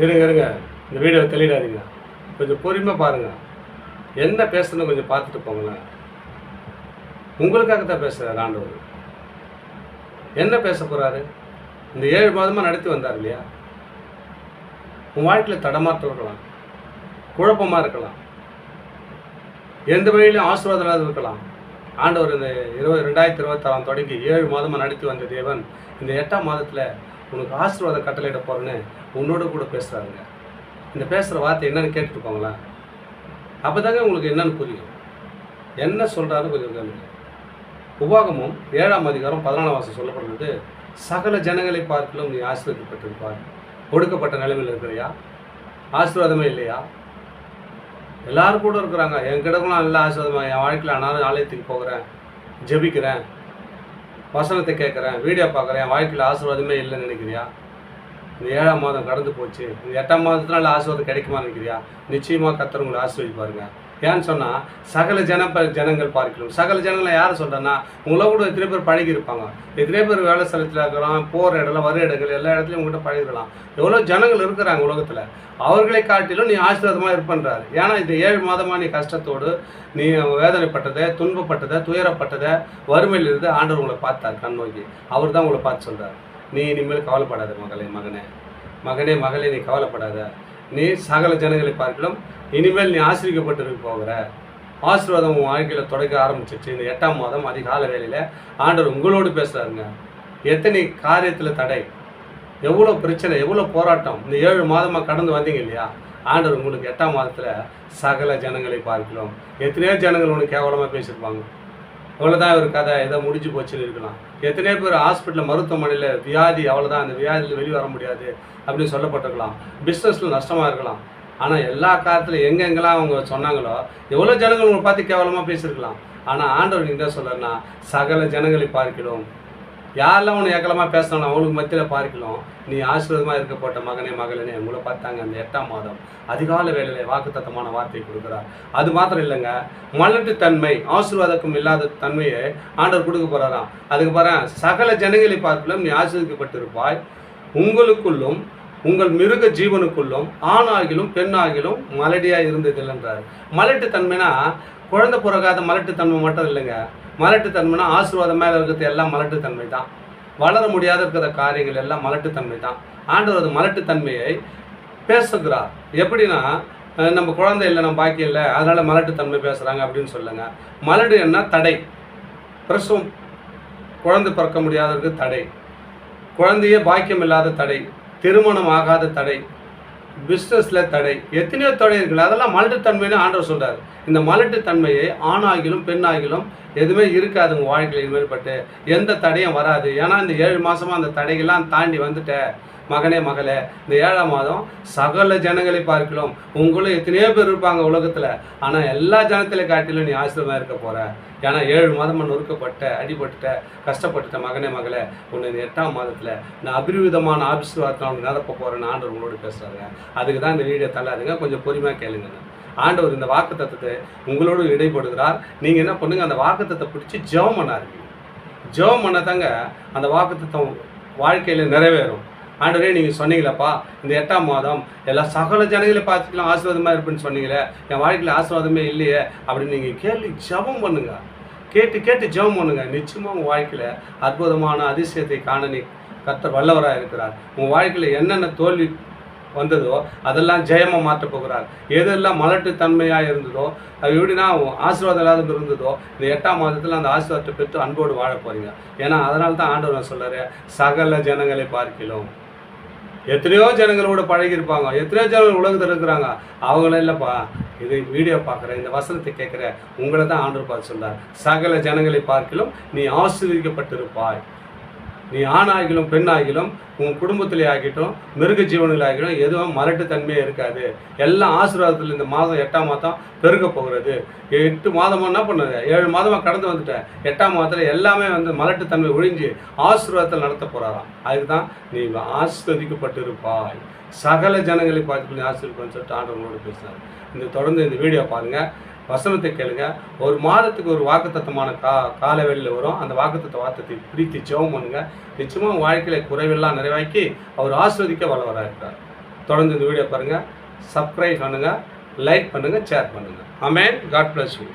இருங்க இருங்க, இந்த வீடியோ தெளிடாதீங்க. கொஞ்சம் பொறுமையாக பாருங்கள். என்ன பேசுன்னு கொஞ்சம் பார்த்துட்டு போங்களேன். உங்களுக்காக தான் பேசுகிறார் ஆண்டவர். என்ன பேச போகிறாரு? இந்த 7 மாதமாக நடத்தி வந்தார் இல்லையா? உன் வாழ்க்கையில் தடமாற்றம் இருக்கலாம், குழப்பமாக இருக்கலாம், எந்த வழியிலும் ஆசீர்வாதம் இல்லாத இருக்கலாம். ஆண்டவர் இந்த 2026 தொடங்கி 7 மாதமாக நடத்தி வந்த தேவன் இந்த 8ஆம் மாதத்தில் உனக்கு ஆசீர்வாதம் கட்டளையிட போகிறேன்னு உன்னோட கூட பேசுகிறாருங்க. இந்த பேசுகிற வார்த்தை என்னன்னு கேட்டுட்டு போங்களேன். அப்போ தாங்க உங்களுக்கு என்னன்னு புரியும். என்ன சொல்கிறாரு கொஞ்சம் கேளுங்க. உபாகமும் 7ஆம் அதிகாரம் 14ஆம் வசனம் சொல்லப்படுறது, சகல ஜனங்களை பார்க்கலும் நீ ஆசீர்வதிக்கப்பட்டிருப்பார். ஒடுக்கப்பட்ட நிலைமையில் இருக்கிறியா? ஆசீர்வாதமே இல்லையா? எல்லாரும் கூட இருக்கிறாங்க. என் கிடக்குலாம் நல்லா ஆசீர்வாதமாக, என் வாழ்க்கையில் நானும் ஆலயத்துக்கு போகிறேன், ஜெபிக்கிறேன், வசனத்தை கேட்குறேன், வீடியோ பார்க்குறேன், என் வாழ்க்கையில் ஆசீர்வாதமே இல்லைன்னு நினைக்கிறியா? இந்த 7ஆம் மாதம் கடந்து போச்சு, இந்த 8ஆம் மாதத்தினால ஆசீர்வாதம் கிடைக்குமா நினைக்கிறியா? நிச்சயமாக கர்த்தர் உங்களை ஆசீர்வதிப்பாருங்க. ஏன்னு சொன்னால் சகல ஜனங்கள் பார்க்கணும். சகல ஜனங்களை யாரை சொல்கிறேன்னா, உங்களை கூட எத்தனை பேர் பழகி இருப்பாங்க, எத்தனை பேர் வேலை ஸ்தலத்தில் இருக்கிறோம், போகிற இடத்துல வர இடங்கள் எல்லா இடத்துலையும் உங்கள்கிட்ட பழகிடலாம். எவ்வளோ ஜனங்கள் இருக்கிறாங்க உலகத்தில். அவர்களை காட்டிலும் நீ ஆசீர்வாதமாக இருப்பன்றார். ஏன்னா இந்த 7 மாதமாக நீ கஷ்டத்தோடு, நீ வேதனைப்பட்டதை, துன்பப்பட்டதை, துயரப்பட்டதை, வறுமையில் இருந்து ஆண்டவர் உங்களை பார்த்தார் கண் நோக்கி. அவர் தான் உங்களை பார்த்து சொல்கிறார், நீ இனிமேல் கவலைப்படாத மகளே, மகனே மகளே, நீ கவலைப்படாத. நீ சகல ஜனங்களை பார்க்கலாம், இனிமேல் நீ ஆசீர்வதிக்கப்பட்டு போகிற. ஆசீர்வாதம் உன் வாழ்க்கையில் தொடக்க ஆரம்பிச்சிச்சு. இந்த 8ஆம் மாதம் அதிகால வேளையில் ஆண்டவர் உங்களோடு பேசுகிறாருங்க. எத்தனை காரியத்தில் தடை, எவ்வளோ பிரச்சனை, எவ்வளோ போராட்டம் இந்த 7 மாதமாக கடந்து வந்தீங்க இல்லையா? ஆண்டவர் உங்களுக்கு 8ஆம் மாதத்தில் சகல ஜனங்களை பார்க்கலாம். எத்தனையோ ஜனங்கள் உனக்கு கேவலமாக பேசியிருப்பாங்க. அவ்வளோதான் ஒரு கதை, ஏதோ முடிஞ்சு போச்சுன்னு இருக்கலாம். எத்தனையோ பேர் ஹாஸ்பிட்டலில், மருத்துவமனையில் வியாதி, அவ்வளோதான், அந்த வியாதியில் வெளியே வர முடியாது அப்படின்னு சொல்லப்பட்டிருக்கலாம். பிஸ்னஸில் நஷ்டமாக இருக்கலாம். ஆனால் எல்லா காலத்தில் எங்கெங்கெல்லாம் அவங்க சொன்னாங்களோ, எவ்வளோ ஜனங்கள் உங்களை பார்த்து கேவலமாக பேசியிருக்கலாம். ஆனால் ஆண்டவர் நீங்கள் தான் சொல்கிறேன்னா, சகல ஜனங்களை பார்க்கிறோம். யாரெல்லாம் உன்னை ஏக்கலமாக பேசினாலும் அவங்களுக்கு மத்தியில் பார்க்கலாம். நீ ஆசீர்வாதமாக இருக்கப்பட்ட மகனே மகளே, உங்களை பார்த்தாங்க அந்த 8ஆம் மாதம் அதிகால வேளையில் வாக்குத்தத்தமான வார்த்தை கொடுக்குறார். அது மாத்திரம் இல்லைங்க, மலட்டு தன்மை, ஆசீர்வாதக்கும் இல்லாத தன்மையை ஆண்டவர் கொடுக்க போகிறாராம். அதுக்கு பாருங்க, சகல ஜனங்களை பார்க்கலாம் நீ ஆசீர்வதிக்கப்பட்டிருப்பாய், உங்களுக்குள்ளும் உங்கள் மிருக ஜீவனுக்குள்ளும் ஆணாகிலும் பெண்ணாகிலும் மலடியாக இருந்ததில்லைன்றார். மலட்டு தன்மைனா குழந்தை பிறகாத மலட்டுத்தன்மை மட்டும் இல்லைங்க. மலட்டுத்தன்மைனா ஆசீர்வாதம் மேலே இருக்கிறது எல்லாம் மலட்டுத்தன்மை தான். வளர முடியாத இருக்கிற காரியங்கள் எல்லாம் மலட்டுத்தன்மை தான். ஆண்டவர் அது மலட்டுத்தன்மையை பேசுகிறார். எப்படின்னா, நம்ம குழந்தை இல்லை, நம்ம பாக்கியம் இல்லை, அதனால் மலட்டுத்தன்மை பேசுகிறாங்க அப்படின்னு சொல்லுங்க. மலடு என்ன? தடை. பிரசவம், குழந்தை பிறக்க முடியாததுக்கு தடை, குழந்தையே பாக்கியம் இல்லாத தடை, திருமணம் ஆகாத தடை, பிஸ்னஸில் தடை, எத்தனையோ தடை இருக்குல்ல, அதெல்லாம் மலட்டுத்தன்மைன்னு ஆண்டவர் சொல்கிறார். இந்த மலட்டுத்தன்மையை ஆணாகிலும் பெண்ணாகிலும் எதுவுமே இருக்காது உங்கள் வாழ்க்கையில். மேற்பட்டு எந்த தடையும் வராது. ஏன்னா இந்த 7 மாதமாக அந்த தடைகள்லாம் தாண்டி வந்துட்ட மகனே மகளே, இந்த 7ஆம் மாதம் சகல ஜனங்களை பார்க்கலாம். உங்களும் எத்தனையோ பேர் இருப்பாங்க உலகத்தில். ஆனால் எல்லா ஜனத்திலே காட்டிலும் நீ ஆசீர்வாதமாக இருக்க போகிற. ஏன்னா 7 மாதமாக நொறுக்கப்பட்ட, அடிபட்டுட்ட, கஷ்டப்பட்டுட்ட மகனே மகளே, உன்னை இந்த 8ஆம் மாதத்தில் நான் அபிரிவிதமான ஆசீர்வாதத்தை அவனுக்கு நிரப்ப போகிறேன்னு ஆண்டவர் உங்களோடு பேசுகிறாங்க. அதுக்கு தான் இந்த வீடியோ தள்ளாதுங்க, கொஞ்சம் பொறுமையாக கேளுங்க. ஆண்டவர் இந்த வாக்குத்தத்தத்தை உங்களோடு இடைப்படுகிறார். நீங்கள் என்ன பண்ணுங்க, அந்த வாக்குத்தத்தை பிடிச்சி ஜெபம் பண்ணாருங்க. ஜெபம் பண்ணதாங்க அந்த வாக்குத்தத்தம் வாழ்க்கையில் நிறைவேறும். ஆண்டவரே, நீங்கள் சொன்னீங்களப்பா, இந்த 8ஆம் மாதம் எல்லா சகல ஜனங்களை பார்த்துக்கலாம் ஆசீர்வாதமாக இருப்புன்னு சொன்னீங்களே, என் வாழ்க்கையில் ஆசீர்வாதமே இல்லையே அப்படின்னு நீங்கள் கேள்வி ஜெபம் பண்ணுங்க. கேட்டு ஜெபம் பண்ணுங்க. நிச்சயமாக உங்கள் வாழ்க்கையில் அற்புதமான அதிசயத்தை காண நீ கர்த்தர் வல்லவராக இருக்கிறார். உங்கள் வாழ்க்கையில் என்னென்ன தோல்வி வந்ததோ அதெல்லாம் ஜெயமாக மாற்ற போகிறார். எதெல்லாம் மலட்டுத்தன்மையாக இருந்ததோ, அது எப்படின்னா ஆசீர்வாதம் இல்லாத இருந்ததோ, இந்த 8ஆம் மாதத்தில் அந்த ஆசீர்வாதத்தை பெற்று அன்போடு வாழ போகிறீங்க. ஏன்னா அதனால தான் ஆண்டவர் சொல்கிறாரு, சகல ஜனங்களை பார்க்கலாம். எத்தனையோ ஜனங்களோட பழகியிருப்பாங்க, எத்தனையோ ஜனங்கள் உலகத்தில் இருக்கிறாங்க. அவங்கள இல்லைப்பா, இது வீடியோ பார்க்குற, இந்த வசனத்தை கேட்குற உங்களை தான் ஆண்டவர் பார்த்து சொல்கிறார். சகல ஜனங்களை பார்க்கலாம் நீ ஆசீர்வதிக்கப்பட்டிருப்பாய். நீ ஆணாகிலும் பெண்ணாகிலும் உன் குடும்பத்திலே ஆகிட்டும் மிருக ஜீவனில் ஆகிடும் எதுவும் மலட்டுத்தன்மையே இருக்காது. எல்லாம் ஆசீர்வாதத்தில் இந்த மாதம் 8ஆம் மாதம் பெருக போகிறது. 8 மாதமாக என்ன பண்ணுது, 7 மாதமாக கடந்து வந்துட்டேன். 8ஆம் மாதத்தில் எல்லாமே மலட்டுத்தன்மை ஒழிஞ்சு ஆசீர்வாதத்தில் நடத்த போகிறாராம். அதுக்கு தான் நீ ஆசீர்வதிக்கப்பட்டிருப்பாய், சகல ஜனங்களை பார்த்து நீ ஆசீர்வாதம்னு சொல்லிட்டு ஆண்டவங்களோடு பேசுகிறார். இந்த தொடர்ந்து இந்த வீடியோ பாருங்கள், வசனத்தை கேளுங்க. ஒரு மாதத்துக்கு ஒரு வாக்குத்தத்தமான காலவெளியில் வரும். அந்த வாக்குத்தத்த வார்த்தையை பிடித்து ஜெபம் பண்ணுங்க. நிச்சயமாக வாழ்க்கையில குறைவெல்லாம் நிறைவாக்கி அவர் ஆசீர்வதிக்க வல்லவராக இருக்கிறார். தொடர்ந்து இந்த வீடியோ பாருங்கள், சப்ஸ்கிரைப் பண்ணுங்கள், லைக் பண்ணுங்கள், ஷேர் பண்ணுங்கள். ஆமென். God bless you.